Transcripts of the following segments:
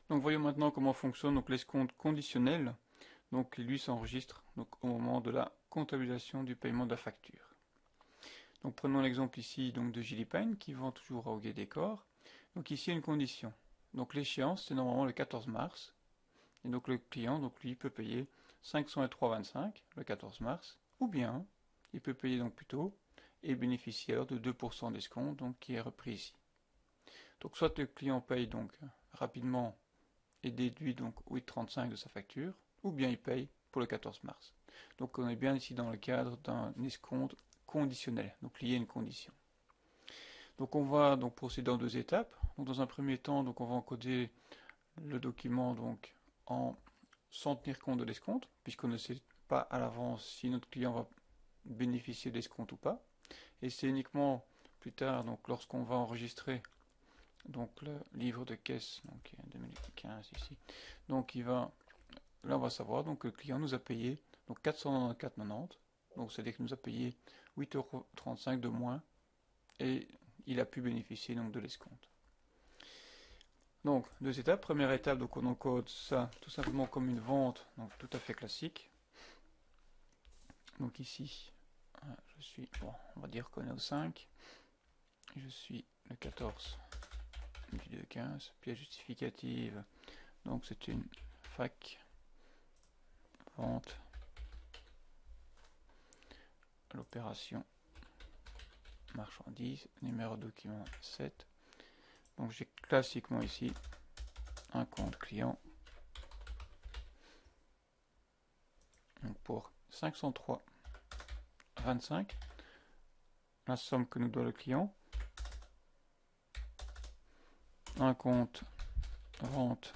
Donc voyons maintenant comment fonctionne donc l'escompte conditionnel. Donc lui s'enregistre donc au moment de la comptabilisation du paiement de la facture. Donc prenons l'exemple ici donc de Gilipine qui vend toujours à Hoguet Décor. Donc ici il y a une condition. Donc l'échéance c'est normalement le 14 mars. Et donc le client donc lui peut payer 503,25 le 14 mars. Ou bien il peut payer donc plus tôt et bénéficier alors de 2% d'escompte donc qui est repris ici. Donc soit le client paye donc rapidement et déduit donc 8,35 de sa facture, ou bien il paye pour le 14 mars. Donc on est bien ici dans le cadre d'un escompte conditionnel, donc lié à une condition. Donc on va donc procéder en deux étapes. Donc dans un premier temps, donc on va encoder le document donc sans tenir compte de l'escompte, puisqu'on ne sait pas à l'avance si notre client va bénéficier de l'escompte ou pas. Et c'est uniquement plus tard, donc lorsqu'on va enregistrer donc le livre de caisse, donc 2015 ici, donc là on va savoir donc que le client nous a payé donc 494,90, donc c'est-à-dire qu'il nous a payé 8,35 € de moins et il a pu bénéficier donc de l'escompte. Donc deux étapes. Première étape, donc on encode ça tout simplement comme une vente, donc tout à fait classique. Donc ici, je suis, bon, on va dire qu'on est au 5, je suis le 14 du 2,15, pièce justificative, donc c'est une fac, vente, l'opération marchandise, numéro de document 7. Donc j'ai classiquement ici un compte client donc pour 503,25, la somme que nous doit le client, un compte vente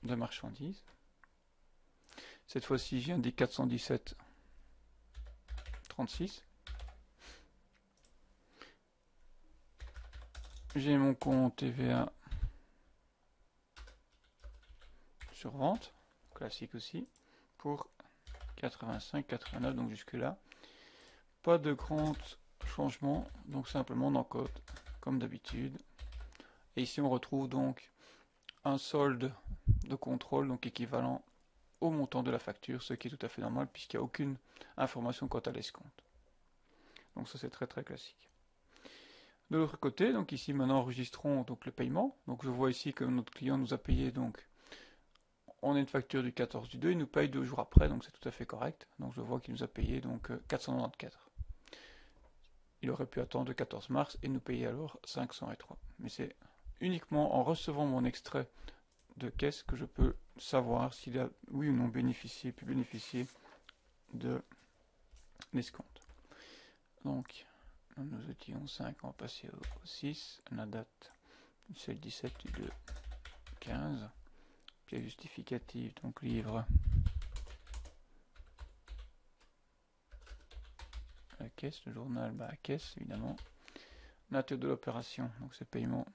de marchandises. Cette fois-ci, j'indique 417,36. J'ai mon compte TVA sur vente, classique aussi, pour 85,89, donc jusque là. Pas de grands changements, donc simplement on encode comme d'habitude. Et ici on retrouve donc un solde de contrôle, donc équivalent au montant de la facture, ce qui est tout à fait normal puisqu'il n'y a aucune information quant à l'escompte. Donc ça c'est très très classique. De l'autre côté, donc ici maintenant enregistrons donc le paiement. Donc je vois ici que notre client nous a payé, donc on a une facture du 14 du 2, il nous paye 2 jours après, donc c'est tout à fait correct. Donc je vois qu'il nous a payé donc 494. Il aurait pu attendre le 14 mars et nous payer alors 503. Mais c'est uniquement en recevant mon extrait de caisse que je peux savoir s'il a oui ou non pu bénéficier de l'escompte. Donc nous étions 5, on va passer au 6, la date c'est le 17 du 2, 15, pièce justificative, donc livre, la caisse, le journal, la caisse évidemment, nature de l'opération, donc c'est paiement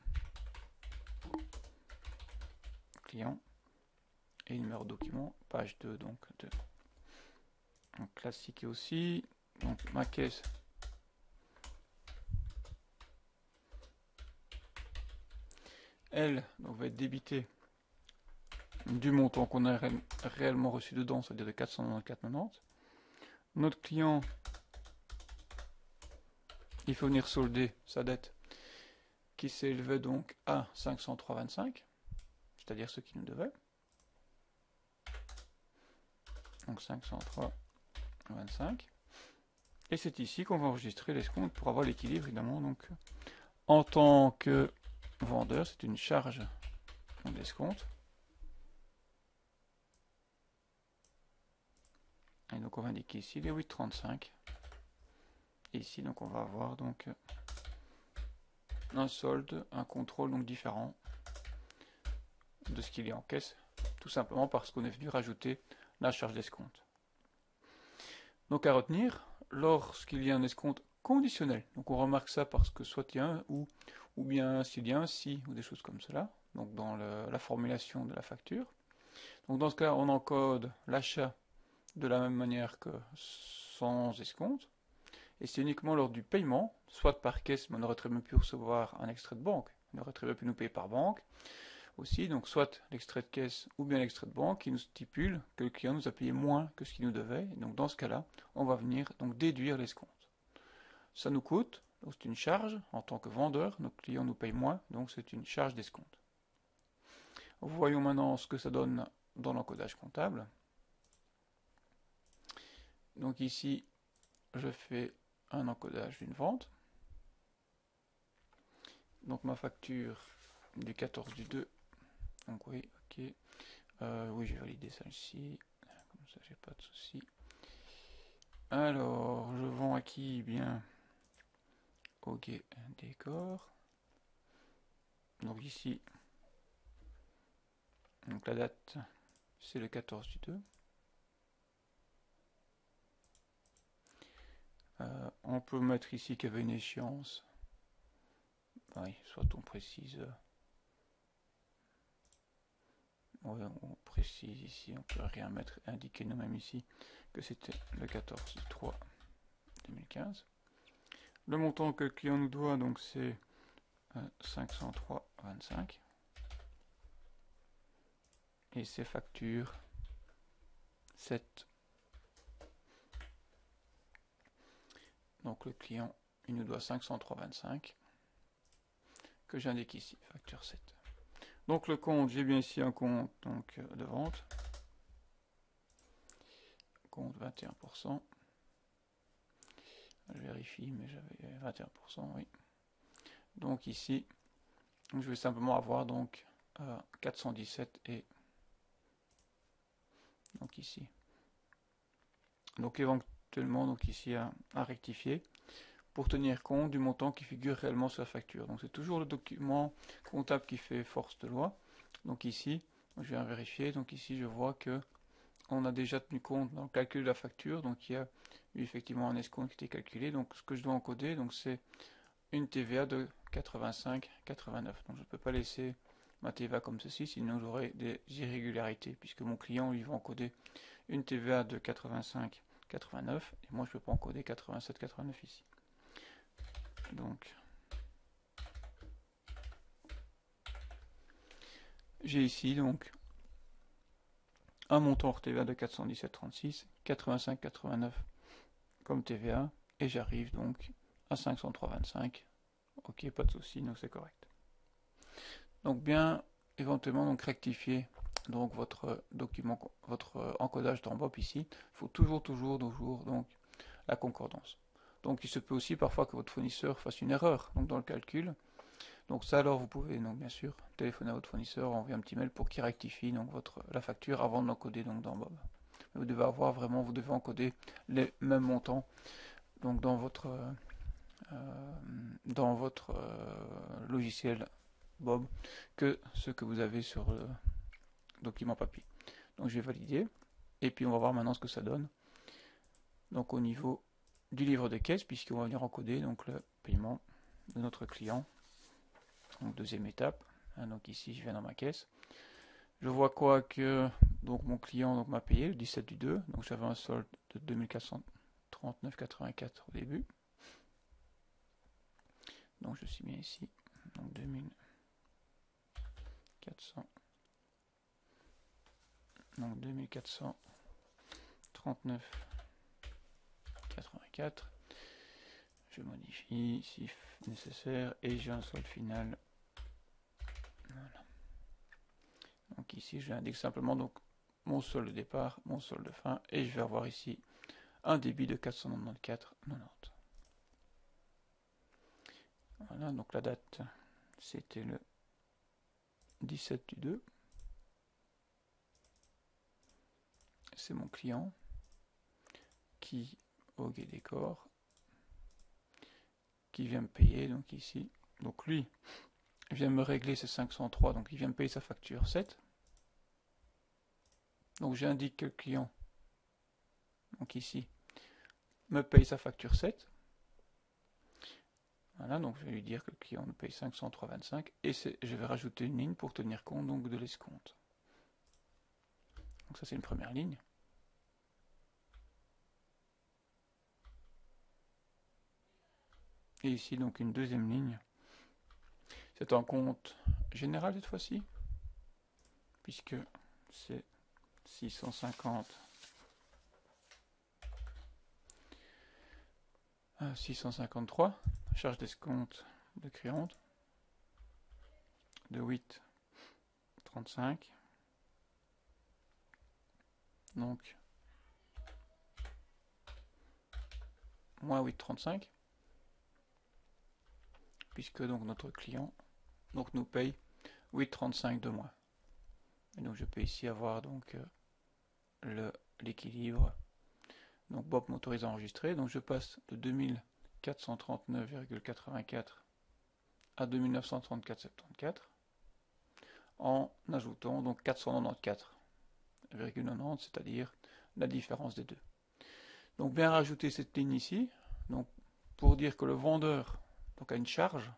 client, et numéro de document, page 2, donc 2. Donc classique aussi, donc ma caisse, elle donc, va être débitée du montant qu'on a réellement reçu dedans, c'est-à-dire de 494,90. Notre client, il faut venir solder sa dette qui s'élevait donc à 503,25, c'est-à-dire ce qu'il nous devait. Donc 503,25. Et c'est ici qu'on va enregistrer l'escompte pour avoir l'équilibre évidemment. Donc en tant que vendeur, c'est une charge d'escompte. Et donc on va indiquer ici les 8,35. Et ici donc on va avoir donc un solde, un contrôle donc différent de ce qu'il y a en caisse, tout simplement parce qu'on est venu rajouter la charge d'escompte. Donc à retenir, lorsqu'il y a un escompte conditionnel, donc on remarque ça parce que soit il y a un ou bien s'il y a un si ou des choses comme cela, donc dans la formulation de la facture. Donc dans ce cas, on encode l'achat de la même manière que sans escompte, et c'est uniquement lors du paiement, soit par caisse, mais on aurait très bien pu recevoir un extrait de banque, Il aurait très bien pu nous payer par banque aussi, donc soit l'extrait de caisse ou bien l'extrait de banque qui nous stipule que le client nous a payé moins que ce qu'il nous devait. Et donc dans ce cas-là, on va venir donc déduire l'escompte. Ça nous coûte, donc c'est une charge en tant que vendeur, nos clients nous payent moins, donc c'est une charge d'escompte. Voyons maintenant ce que ça donne dans l'encodage comptable. Donc ici, je fais un encodage d'une vente. Donc ma facture du 14 du 2. Donc oui, ok. Oui, j'ai validé celle-ci. Comme ça, j'ai pas de souci. Alors, je vends à qui? Bien, ok, décor. Donc ici, donc la date, c'est le 14 du 2. On peut mettre ici qu'il y avait une échéance. Oui, soit on précise. Ouais, on précise ici, on peut rien mettre, indiquer nous-mêmes ici que c'était le 14 du 3 2015. Le montant que le client nous doit, donc c'est 503,25. Et ses factures 7. Donc le client, il nous doit 503,25 que j'indique ici, facture 7. Donc le compte, j'ai bien ici un compte donc, de vente. Compte 21%. Je vérifie, mais j'avais 21%, oui. Donc ici, je vais simplement avoir donc 417 et donc ici. Donc éventuellement, donc ici à rectifier pour tenir compte du montant qui figure réellement sur la facture. Donc c'est toujours le document comptable qui fait force de loi. Donc ici, je viens vérifier. Donc ici, je vois que on a déjà tenu compte dans le calcul de la facture. Donc il y a eu effectivement un escompte qui était calculé. Donc ce que je dois encoder, donc c'est une TVA de 85,89. Donc je ne peux pas laisser ma TVA comme ceci, sinon j'aurai des irrégularités, puisque mon client lui va encoder une TVA de 85,89 et moi je ne peux pas encoder 87,89 ici. Donc j'ai ici donc un montant hors TVA de 417,36, 85,89 comme TVA, et j'arrive donc à 503,25. Ok, pas de souci, donc c'est correct. Donc bien éventuellement donc rectifier donc votre document, votre encodage dans Bob ici. Il faut toujours donc la concordance. Donc il se peut aussi parfois que votre fournisseur fasse une erreur donc dans le calcul. Donc ça alors vous pouvez donc bien sûr téléphoner à votre fournisseur, envoyer un petit mail pour qu'il rectifie donc la facture avant de l'encoder donc dans Bob. Mais vous devez avoir vraiment, vous devez encoder les mêmes montants donc dans votre logiciel Bob que ce que vous avez sur le document papier. Donc je vais valider et puis on va voir maintenant ce que ça donne. Donc au niveau du livre de caisse, puisqu'on va venir encoder donc le paiement de notre client. Donc deuxième étape. Donc ici je viens dans ma caisse. Je vois quoi que donc mon client m'a payé le 17 du 2. Donc j'avais un solde de 2439,84 au début. Donc je suis bien ici. Donc 2400. Donc 2439,84. Je modifie si nécessaire et j'ai un solde final. Voilà. Donc ici je indique simplement donc mon solde de départ, mon solde de fin et je vais avoir ici un débit de 494,90. Voilà, donc la date c'était le 17 du 2. C'est mon client qui au Gué Décor qui vient me payer donc ici. Donc lui vient me régler ses 503, donc il vient me payer sa facture 7. Donc j'indique que le client, donc ici, me paye sa facture 7. Voilà, donc je vais lui dire que le client me paye 503,25 et je vais rajouter une ligne pour tenir compte donc de l'escompte. Donc ça c'est une première ligne. Et ici donc une deuxième ligne. C'est un compte général cette fois-ci, puisque c'est 650 653, charge d'escompte de créante de 8,35. Donc, moins 8,35, puisque donc notre client donc nous paye 8,35 de moins. Et donc je peux ici avoir donc l'équilibre. Donc Bob m'autorise à enregistrer, donc je passe de 2439,84 à 2934,74 en ajoutant donc 494,90, c'est-à-dire la différence des deux. Donc bien rajouter cette ligne ici, donc pour dire que le vendeur donc, a une charge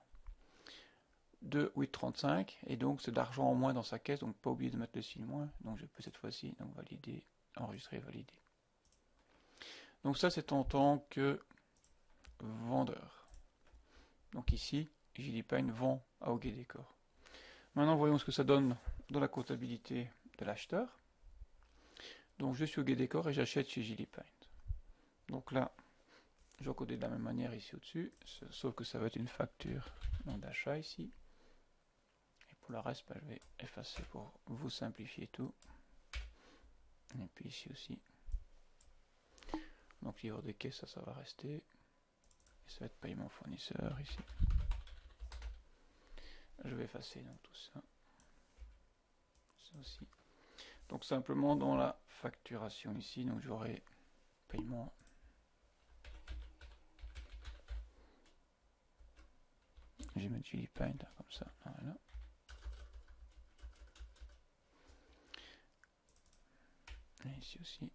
de 8,35 et donc c'est d'argent en moins dans sa caisse, donc pas oublier de mettre le signe moins. Donc je peux cette fois-ci donc valider, enregistrer, valider. Donc ça c'est en tant que vendeur. Donc ici, Gilipine vend à Hoguet Décor. Maintenant voyons ce que ça donne dans la comptabilité de l'acheteur. Donc je suis Hoguet Décor et j'achète chez Gilipine. Donc là, je vais encoder de la même manière ici au-dessus, sauf que ça va être une facture d'achat ici. Et pour le reste, je vais effacer pour vous simplifier tout. Et puis ici aussi. Donc livre de caisse, ça va rester. Et ça va être paiement fournisseur ici. Je vais effacer donc tout ça. Ça aussi. Donc simplement dans la facturation ici, donc j'aurai paiement. Je vais mettre Gilipine comme ça. Voilà. Et ici aussi.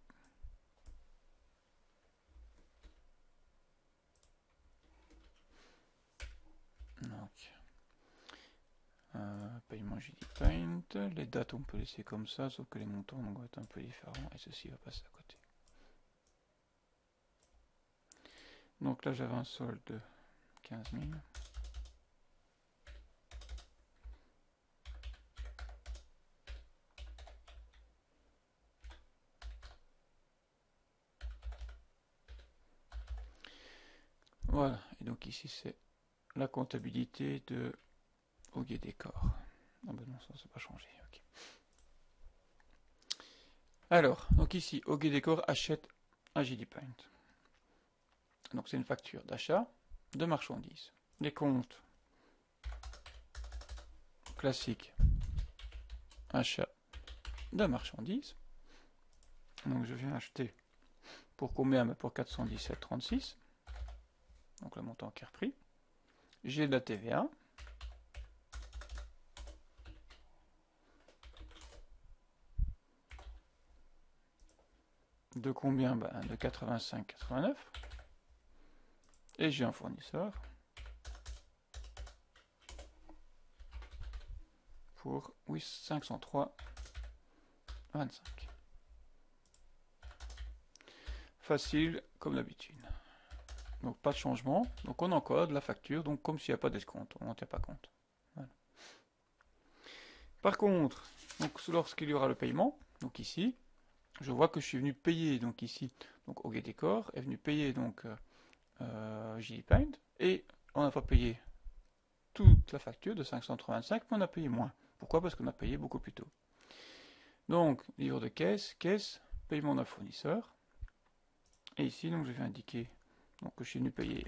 Donc, paiement Gilipine. Les dates on peut laisser comme ça, sauf que les montants vont être un peu différents et ceci va passer à côté. Donc là j'avais un solde de 15 000. Voilà, et donc ici c'est la comptabilité de Hoguet Décor. Ah ben non, ça n'a pas changé. Okay. Alors, donc ici, Hoguet Décor achète à Gilipine. Donc c'est une facture d'achat de marchandises. Les comptes classiques, achat de marchandises. Donc je viens acheter pour combien? Pour 417,36. Donc le montant qui est repris. J'ai de la TVA. De combien? De 85,89. Et j'ai un fournisseur pour 503,25. Facile comme d'habitude. Donc pas de changement. Donc on encode la facture, donc comme s'il n'y a pas d'escompte, on n'en tient pas compte. Voilà. Par contre, donc lorsqu'il y aura le paiement, donc ici, je vois que je suis venu payer, donc ici, donc Hoguet Décor est venu payer donc Gilipine, et on n'a pas payé toute la facture de 585, mais on a payé moins. Pourquoi? Parce qu'on a payé beaucoup plus tôt. Donc, livre de caisse, paiement d'un fournisseur, et ici, donc je vais indiquer donc, que je suis venu payer,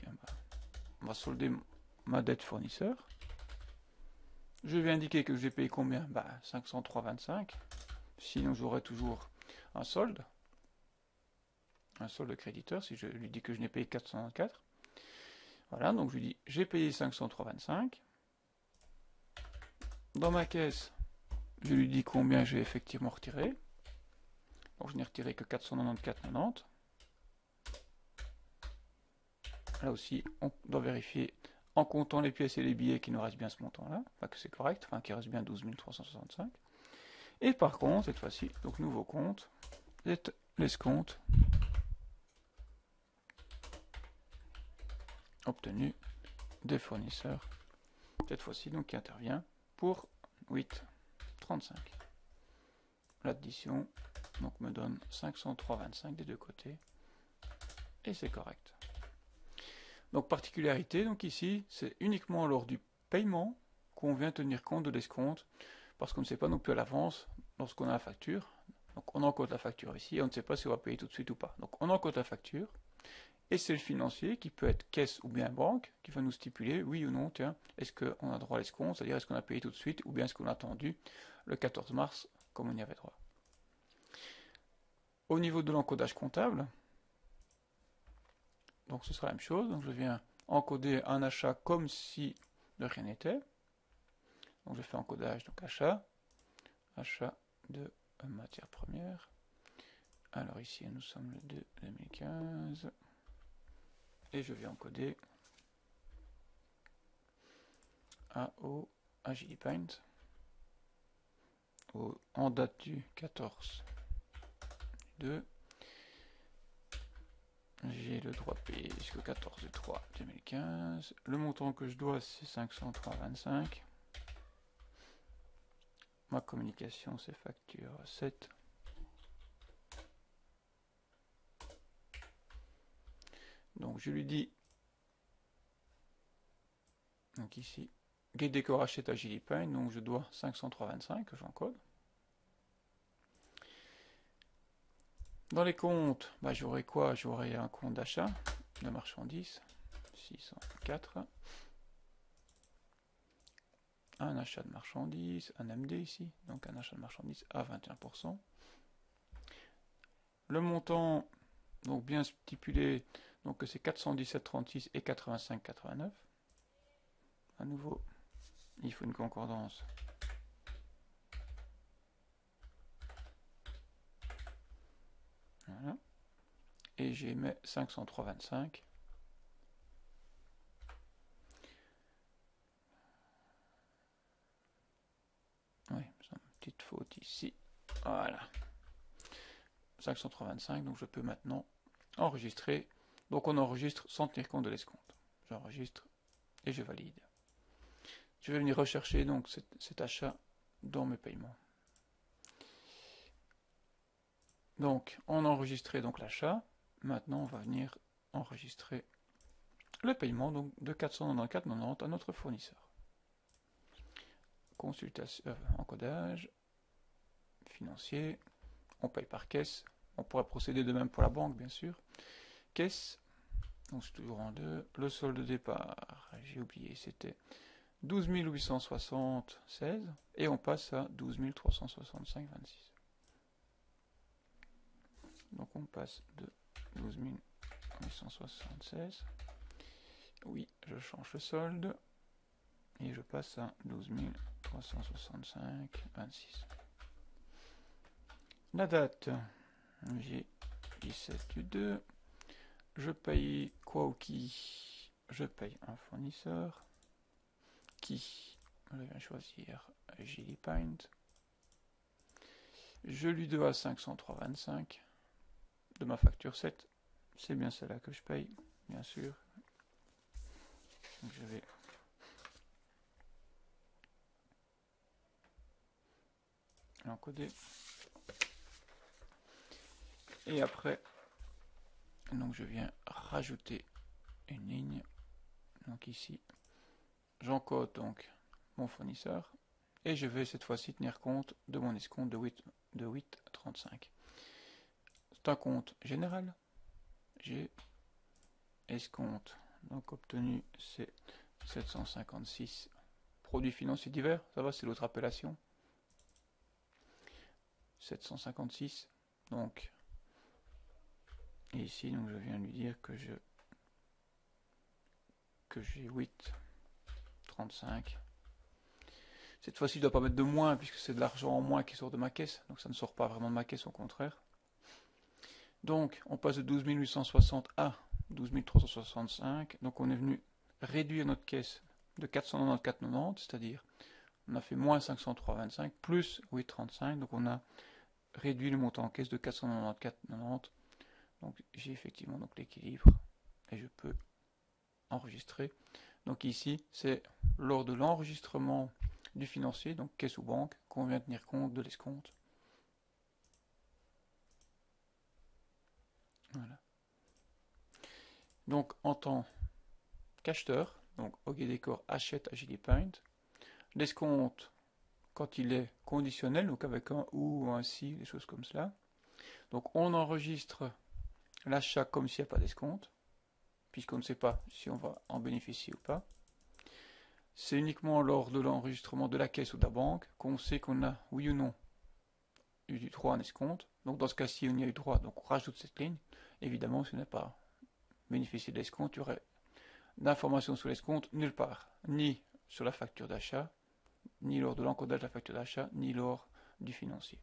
on va solder ma dette fournisseur. Je vais indiquer que j'ai payé combien? 503,25, sinon j'aurai toujours un solde créditeur, si je lui dis que je n'ai payé 494. Voilà, donc je lui dis j'ai payé 503,25. Dans ma caisse, je lui dis combien j'ai effectivement retiré. Donc je n'ai retiré que 494,90. Là aussi, on doit vérifier en comptant les pièces et les billets qu'il nous reste bien ce montant-là, enfin que c'est correct, enfin qu'il reste bien 12 365. Et par contre, cette fois-ci, donc nouveau compte, l'escompte obtenu des fournisseurs cette fois-ci, donc qui intervient pour 8,35. L'addition donc me donne 503,25 des deux côtés et c'est correct. Donc particularité, donc ici, c'est uniquement lors du paiement qu'on vient tenir compte de l'escompte, parce qu'on ne sait pas non plus à l'avance lorsqu'on a la facture. Donc on encode la facture ici et on ne sait pas si on va payer tout de suite ou pas. Donc on encode la facture et c'est le financier qui peut être caisse ou bien banque qui va nous stipuler oui ou non, tiens, est-ce qu'on a droit à l'escompte, c'est-à-dire est-ce qu'on a payé tout de suite ou bien est-ce qu'on a attendu le 14 mars comme on y avait droit. Au niveau de l'encodage comptable, donc ce sera la même chose, donc je viens encoder un achat comme si de rien n'était. Donc je fais encodage, donc achat de matière première. Alors ici nous sommes le 2 2015 et je vais encoder à Gilipaint en date du 14 2. J'ai le droit de payer jusqu'au 14 du 3 2015. Le montant que je dois c'est 503,25. Ma communication c'est facture 7. Donc je lui dis, donc ici, get décor achète à Gilipaint, donc je dois 503,25 que j'encode. Dans les comptes, bah, j'aurai quoi? J'aurai un compte d'achat de marchandises, 604. Un achat de marchandises, un MD ici, donc un achat de marchandises à 21%. Le montant, donc bien stipulé, donc c'est 417,36 et 85,89. À nouveau, il faut une concordance. Voilà. Et j'ai mis 503,25. Oui, c'est une petite faute ici. Voilà. 503,25, donc je peux maintenant enregistrer. Donc on enregistre sans tenir compte de l'escompte. J'enregistre et je valide. Je vais venir rechercher donc cet achat dans mes paiements. Donc on a enregistré donc l'achat. Maintenant on va venir enregistrer le paiement donc de 494,90 à notre fournisseur. Consultation, encodage, financier, on paye par caisse. On pourrait procéder de même pour la banque bien sûr. Caisse, donc c'est toujours en deux. Le solde de départ, j'ai oublié, c'était 12 876 et on passe à 12 365,26. Donc on passe de 12 876. Oui, je change le solde et je passe à 12 365,26. La date, j'ai 17 du 2. Je paye quoi ou qui? Je paye un fournisseur qui, je vais choisir Gilipaint. Je lui dois 503,25 de ma facture 7. C'est bien celle-là que je paye, bien sûr. Donc je vais l'encoder. Et après, donc je viens rajouter une ligne. Donc ici, j'encode donc mon fournisseur et je vais cette fois-ci tenir compte de mon escompte de 8,35. C'est un compte général. J'ai escompte donc obtenu c'est 756 produits financiers divers. Ça va, c'est l'autre appellation. 756. Donc et ici donc je viens lui dire que j'ai 8,35. Cette fois-ci, je ne dois pas mettre de moins puisque c'est de l'argent en moins qui sort de ma caisse. Donc ça ne sort pas vraiment de ma caisse, au contraire. Donc on passe de 12 860 à 12 365. Donc on est venu réduire notre caisse de 494,90, c'est-à-dire on a fait moins 503,25 plus 8,35. Donc on a réduit le montant en caisse de 494,90. Donc j'ai effectivement donc l'équilibre et je peux enregistrer Donc ici, c'est lors de l'enregistrement du financier, donc caisse ou banque, qu'on vient tenir compte de l'escompte. Voilà. Donc en tant qu'acheteur, donc OG-Decor achète Agilipaint, l'escompte, quand il est conditionnel, donc avec un ou un si, des choses comme cela, donc on enregistre l'achat comme s'il n'y a pas d'escompte, puisqu'on ne sait pas si on va en bénéficier ou pas. C'est uniquement lors de l'enregistrement de la caisse ou de la banque qu'on sait qu'on a, oui ou non, eu du droit à un escompte. Donc dans ce cas-ci, on y a eu droit, donc on rajoute cette ligne. Évidemment, si on n'a pas bénéficié de l'escompte, il y aurait d'informations sur l'escompte nulle part, ni sur la facture d'achat, ni lors de l'encodage de la facture d'achat, ni lors du financier.